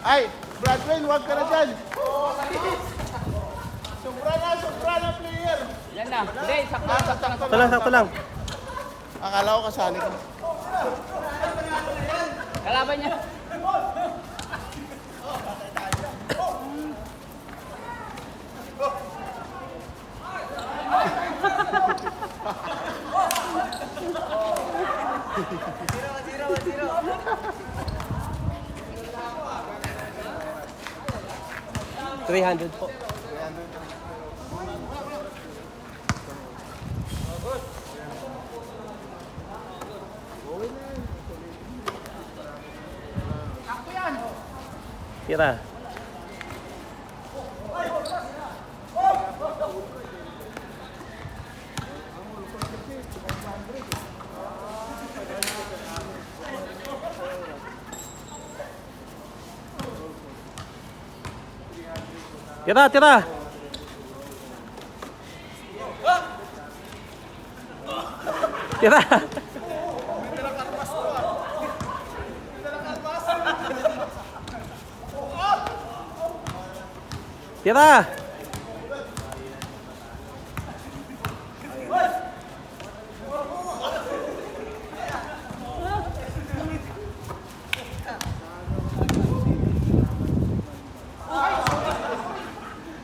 Ay, Bradway, huwag ka na dyan. Sobra na player. Yan na. Hindi, sakto. Sakto lang. Akala ko kasali ka. Kalaban niya. $300 po. Tira. Tira. Tira. Tira.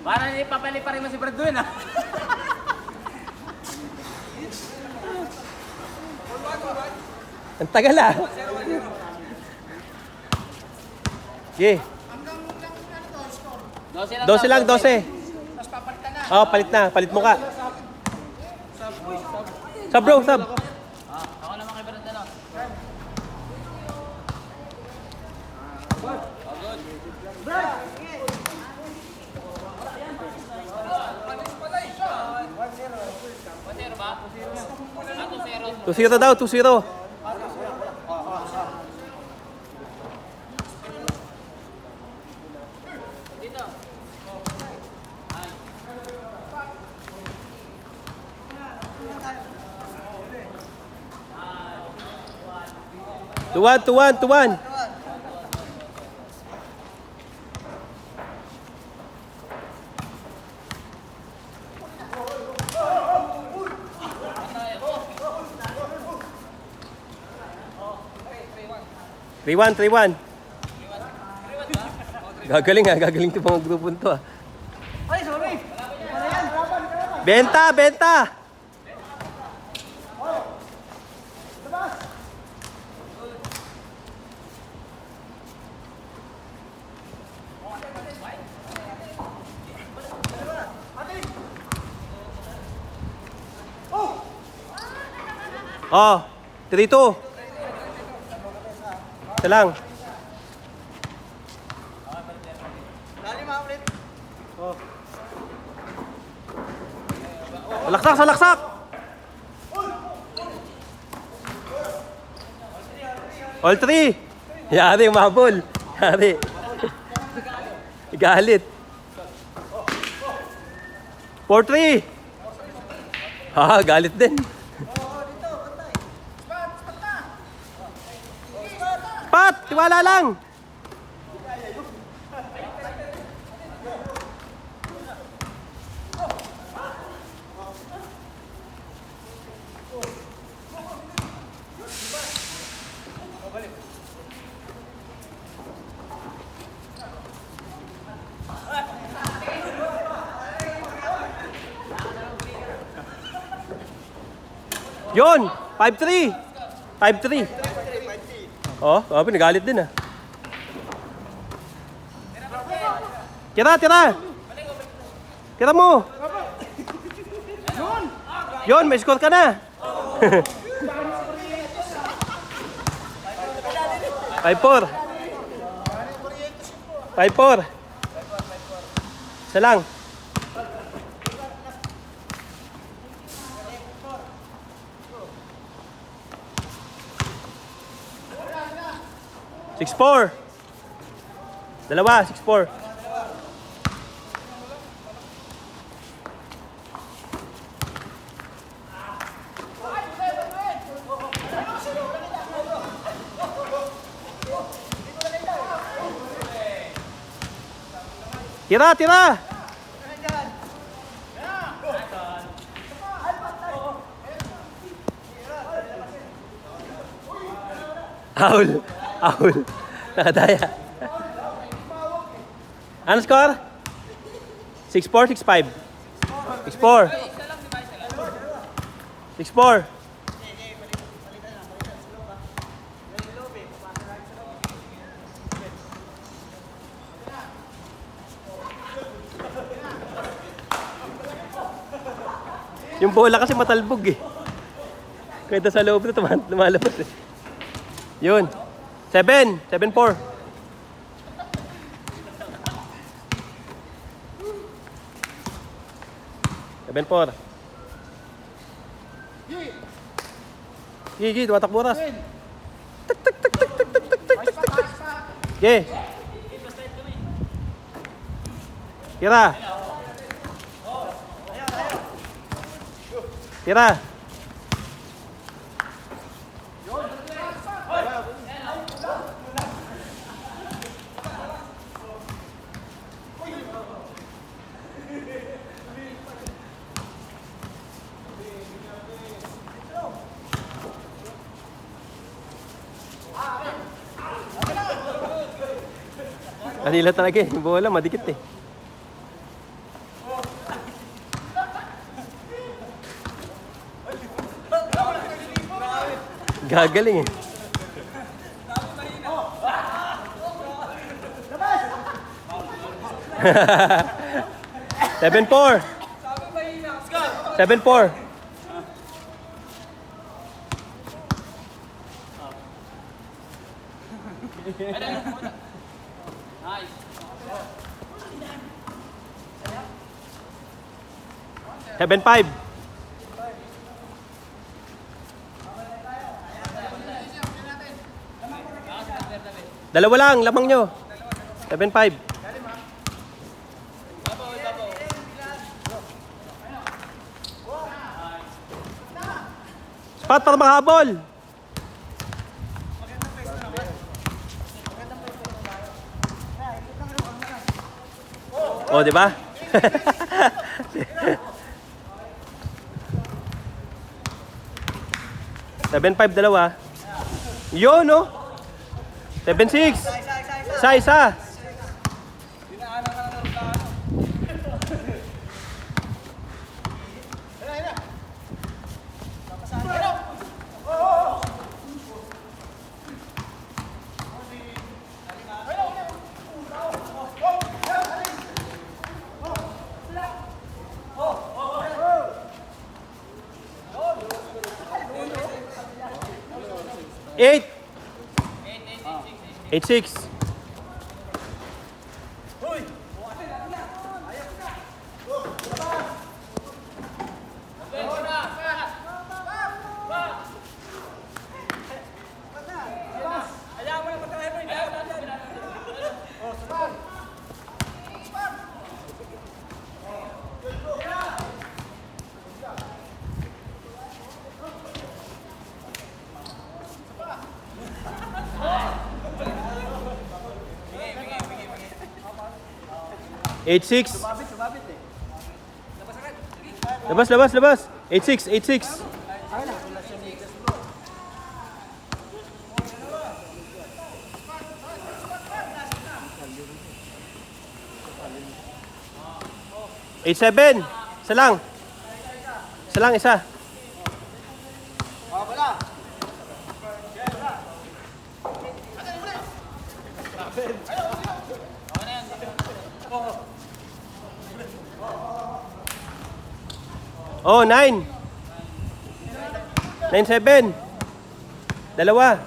Parang ipapali pa rin mo si Brad doon, ha? Ang tagal ah. Sige. 12 lang, 12. Tapos papalitan na. Oh, palit na. Palit mo ka. Sub bro, sub. Ako naman kay Brad, ano? Good. Ba? 2-0 daw, 2-0. Dito. 2-1. Three-one. Gagaling ito mga grupo nito ah. Ay, sorry. Benta! Oh, 3-2. Ito lang. Oh. Salaksak! All 3. Yari, umabol. Yari. Galit. 4-3. Galit din. Pat, tiwala lang. Yun, 5-3. 5-3. Oh, pinagalit din ah. Tira. Tira mo. Yun, may score ka na. 5-4. 5-4. Isa lang. Six-4. Dalawa, 6-4. Tira, tira! Aul. Aul. Nakadaya. Ano score? 6-4, 6-5. 6-4. 6-4. Yung bola kasi matalbog eh. Kahit sa loob na lumalabas eh. Yun. 7. 7-4. 7-4. Gigi, tumatak buras. Tak, tak, tak, tak, tak, tak, tak, tak, tak, tak. Gigi. Tira. Tira. Kanila talaga eh. Yung bola, madikit eh. Gagaling eh. Seven four. 7-4. Nice. 7-5. Dalawa lang, lamang nyo. 7-5. Spot para makahabol. Oh, di ba? Seven five dalawa. Yun, no? 7-6. Isa. Eight. 8-6. Eight six. Labas. 8-6. Eight seven. Isa lang. Isa. Oh, 9. 9-7. Dalawa.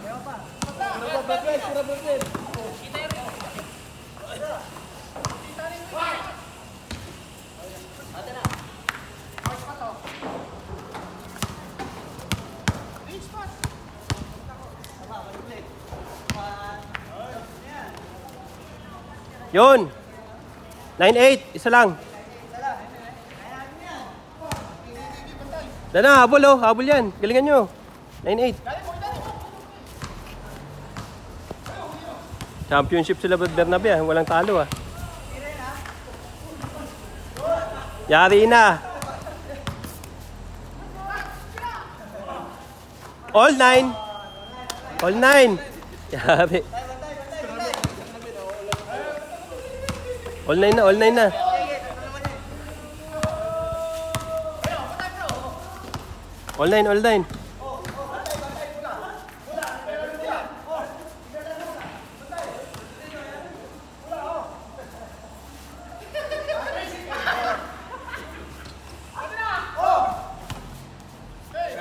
Yun. 9-8. Isa lang. Dana, habol oh. Habol yan. Galingan nyo. 9-8. Championship sila Bernabe ah. Walang talo ah. Yari na. All 9. All 9. Yari. All 9 na, all 9 na. All 9, all 9.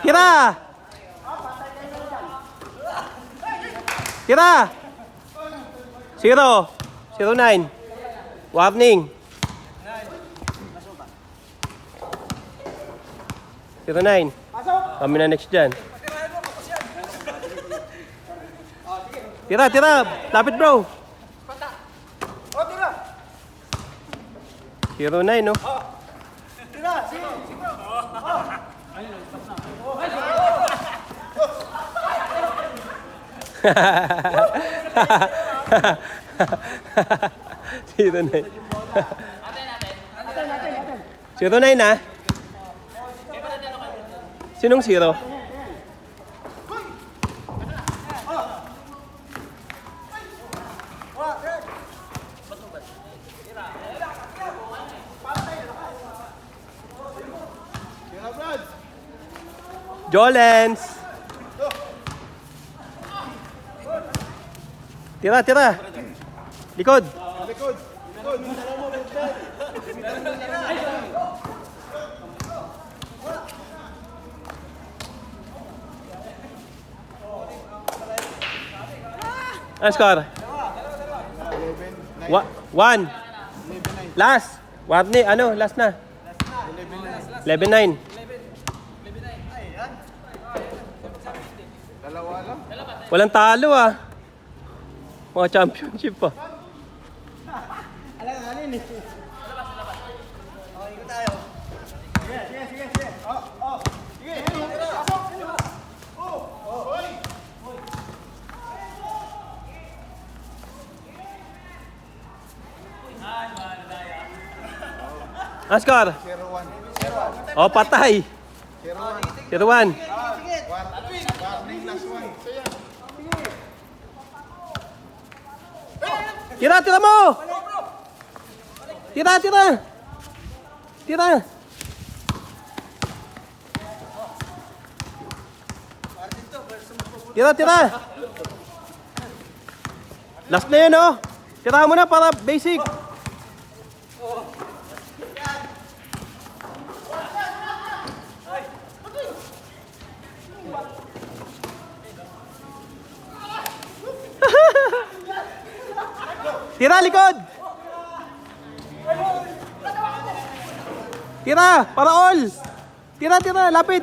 Tira! Tira! 0. 0-9. Warning. 0-9. Kami na next dyan. Tira, tira. Lapit bro. 0-9 no? Zero nine. Zero nine na? Sinong zero? Tira, Brad. Jolens! Tira, tira! Likod! Likod. Likod. Ano score? 1. Last! Warning, ano? Last na. 11-9. Dalawa lang. Walang talo ah. Mga championship pa. Alam nga rin eh. Okay, ikot tayo. Sige, sige, sige, sige. Oh. Sige. Ano score? 0-1. Oh, patay. 0-1. 0-1. Warning last one. Saya. Tira, tira mo! Tira, tira! Tira! Tira, tira! Last na yun, oh! Tira mo na para basic! Tira, likod! Tira, para all! Tira, tira, lapit!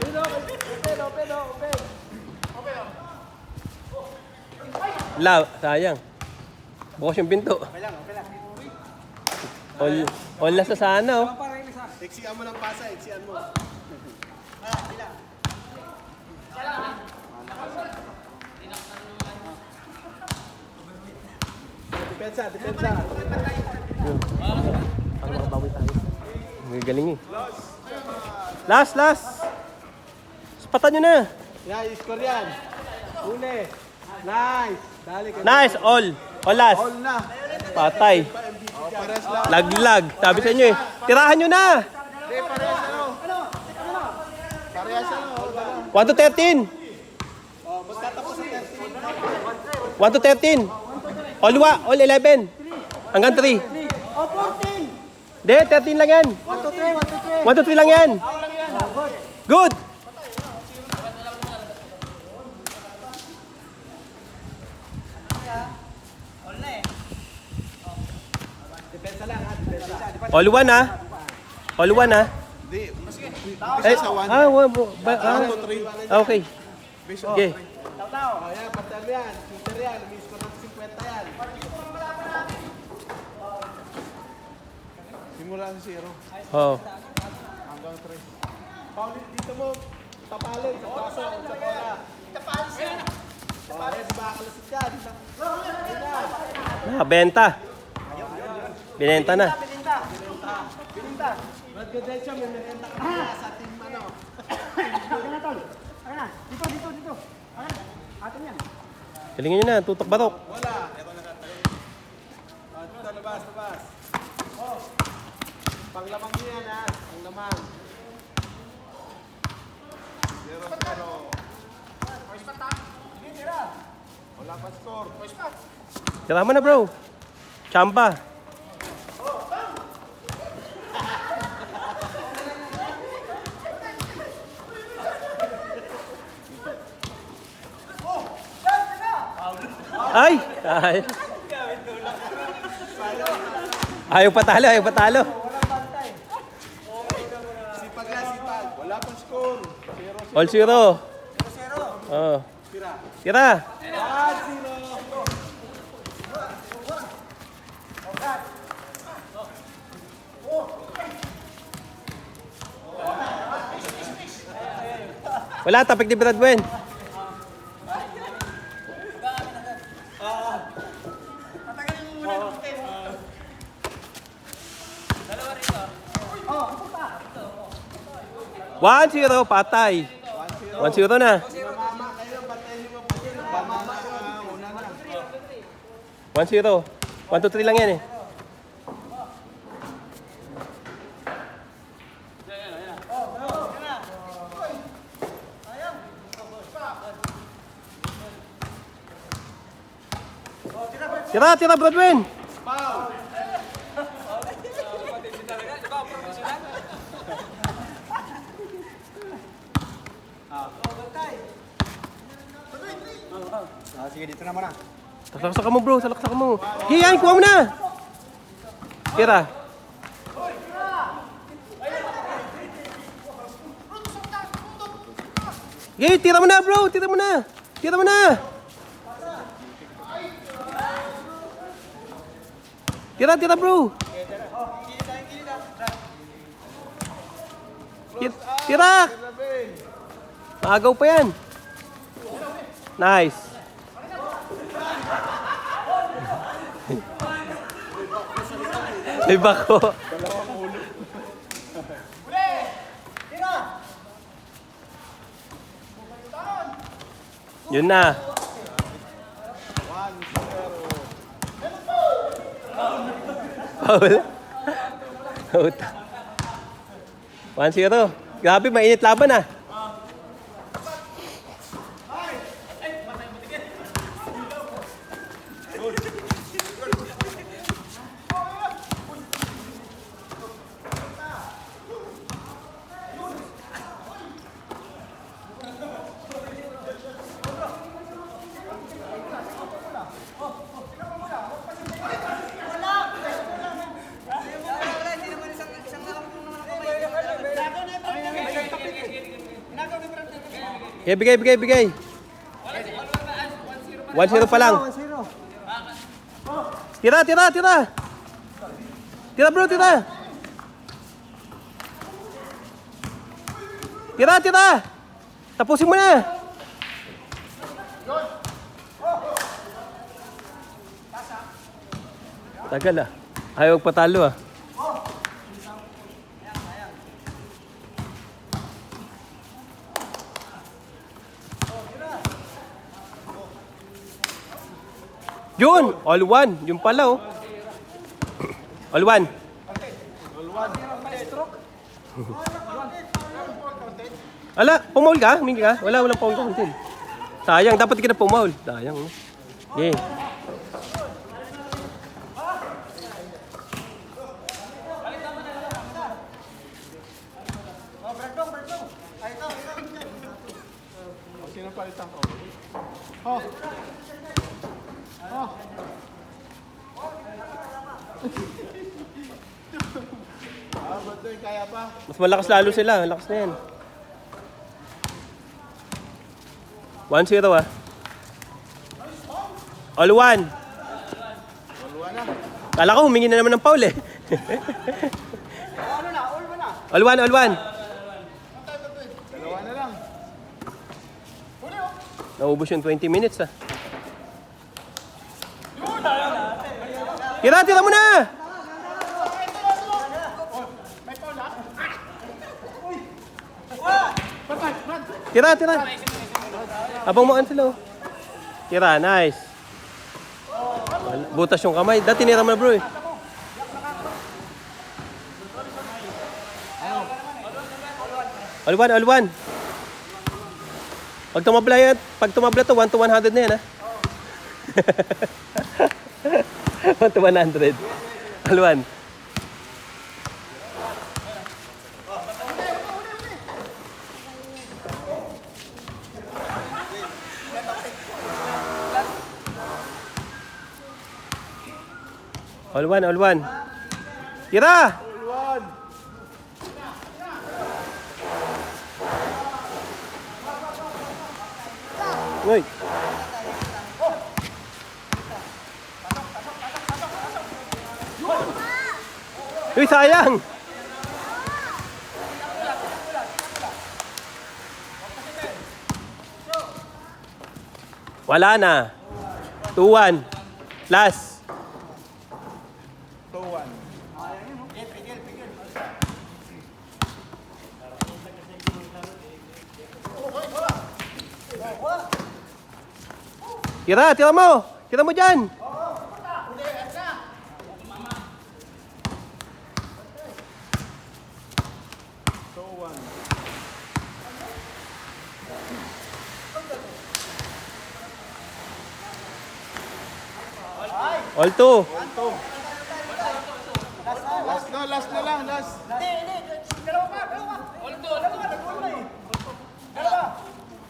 Sayang. Bukas yung pinto. All na sa sana, oh. Eksian mo ng pasa. Eksian mo. Depensa, depensa. Ang makabawi tayo. Ang galing eh. Last! Spatan nyo na! Yeah, score yan. Huli. Nice. Dali ka. Nice! All last! All na. Patay! Oh, pares lang. Laglag! Sabi sa inyo eh. Tirahan nyo na! Hindi, parehas ano. Parehas ano. All na lang. 1 to 13! Oh, magtatapos sa 13. 1 to 13! All 11! Hanggang 3! Oh, 14! Hindi, 13 lang yan! 1 to 3, 1 to 3. 1 to 3 lang yan! Good! All 1 ha? All 1 ha? Hindi. Eh, Isa sa 1. ah, 1 to 3. okay. Base Okay. Oh, yan. Patal yan. Shooter yan. May score ng 50 yan. Simula sa 0. Oh. Hanggang 3. Paul, dito mo tapalin sa paso, sa bola. Tapalin siya. Tapalin, di ba kalasot yan? Benta. Binenta na. Bilinta. Nagdedensya, may merenda ka na sa team ano. Akin na, tol. Akin na. Dito. Akin na. Atin yan. Galingin nyo na, tutok batok. Wala. Ito nakatayo. Dito, labas. Oh. Panglamang niya yan ha. Panglamang. 0-0. First shot, ha? Sige, tira. Wala pa score. First shot. Tira mo na bro. Chamba. Ay! Ay! Ayaw patalo. Sipag. Wala pang score. 0-0. All zero. Oh. Tira. 1-0. Wala, tapik ni Bradwen. Tatagalin mo muna yung tayo. Dalawa rito. Oh, ito pa. 1-0, patay. 1-0 na. Mama kayo, bantayan niyo mabuti. Mama ka, una na. 1-0. 1-2-3 lang yan eh. Tira, Bradwin! Foul. Sige, dito na muna. Salaksak mo bro, salaksak mo. Hiyan, kuha mo na! Tira. Hey, tira mo na bro, tira mo na! Tira bro! Tira! Maagaw pa yan. Nice. May bako. Yun na. 1-0. Foul. 1-0. Grabe, mainit laban ah. Okay, bigay. 1-0 pa lang. 1-0. Tira. Tira bro, tira. Tira. Tapusin mo na. Tagal ah. Ayaw patalo ah. Yun! All one. Yun pala oh. All one. Ala, pumaul ka? Humingi ka? Walang paul ka. Sayang, dapat di ka na pumaul. Sayang. Okay. Sino palitan ko? Oh. Ba't doon kaya pa? Mas malakas lalo sila. Lakas na yan. 1-0 ah. All one. Wala na. Kala ko humingi na naman ng foul eh. Ano na? All mo na. All one. Dalawa na lang. Naubos yung 20 minutes ah. Tira mo na! Tira, tira. Abang mo sila. Tira, nice. Butas yung kamay. Dati tinira mo na bro eh. All one. Pag tumabla to, 1 to 100 na yan ha. 1 to 100. All one. All one. Tira! One. Uy. Uy, sayang! Wala na. 2-1. Last. 2-1. Tira mo! Tira mo dyan! All two. Last na lang.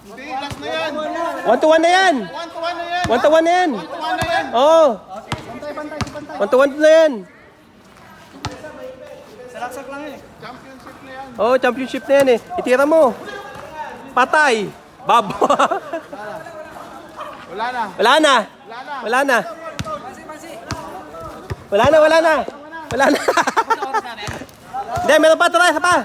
Hindi, last na yan. 1 to 1 na yan. 1 to 1 na yan. 1 to 1 na yan. 1 to 1 na yan. Oo. Bantay. 1 to 1 na yan. Salaksak lang eh. Championship na yan. Oo, championship na yan eh. Itira mo. Patay. Babo. Wala na. Wala na. Wala na. Wala na. Wala na. Hindi, meron pa. Tara, isa pa.